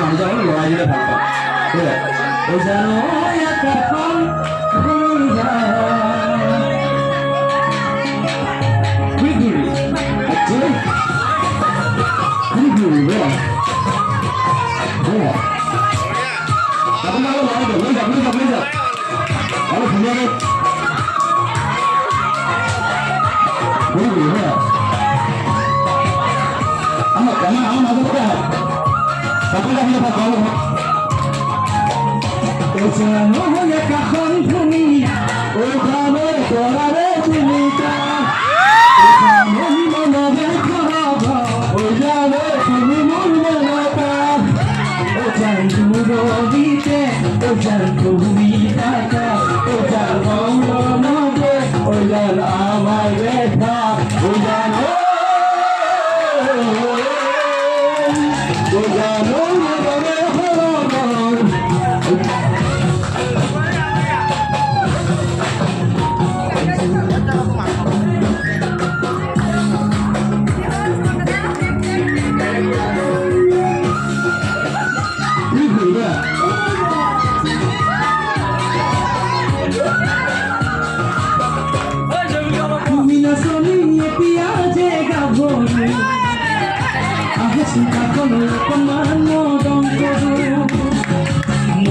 아니죠? 오늘 와이를 바꿔. 그래. 오자노 약간 그러자. 그리그리. 맞지? 그리그리 뭐야? 뭐야? 나도 나도 먼저. 나도 분명히. 그리그리 뭐야? 아마 나도 그래. 바꾸자 바꿔. 오자노 약간 분이 오자노 돌아래 주니까 오자노 너를 걸어봐 오자노 꿈을 멀어봐 오잔 두고 밑에 오잔 꿈이 나가 오잔 엉덩어게 오잔 아마이레타 오잔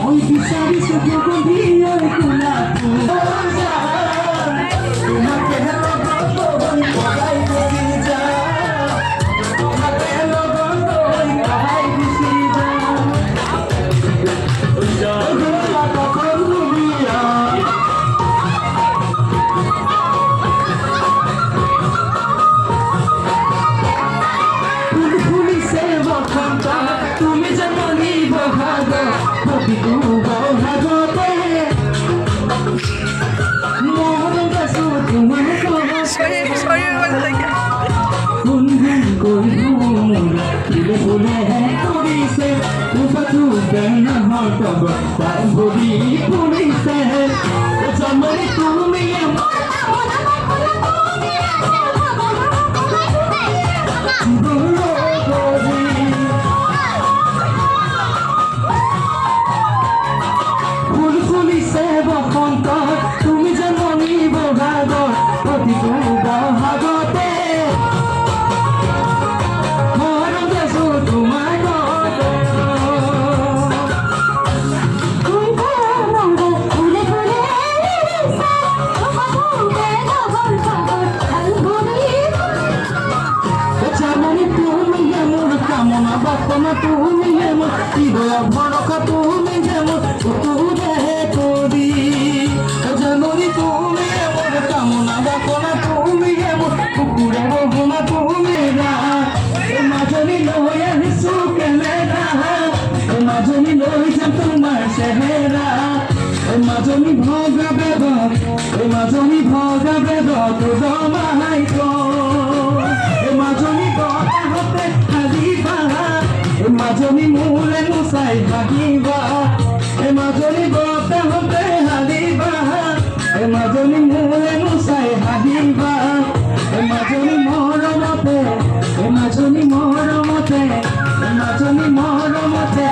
Moi pisari se dio con Dio e con la tua una che non lo vai visita una che non lo vai visita già la con via puli se va cantare tu mi giamani bahada tu bahada soyu başladı. Majoni bhoga beba to domai ko majoni bota hote haliba majoni mule musai bhagiba majoni bota hote haliba majoni mule musai bhagiba majoni moromote majoni moromote majoni moromote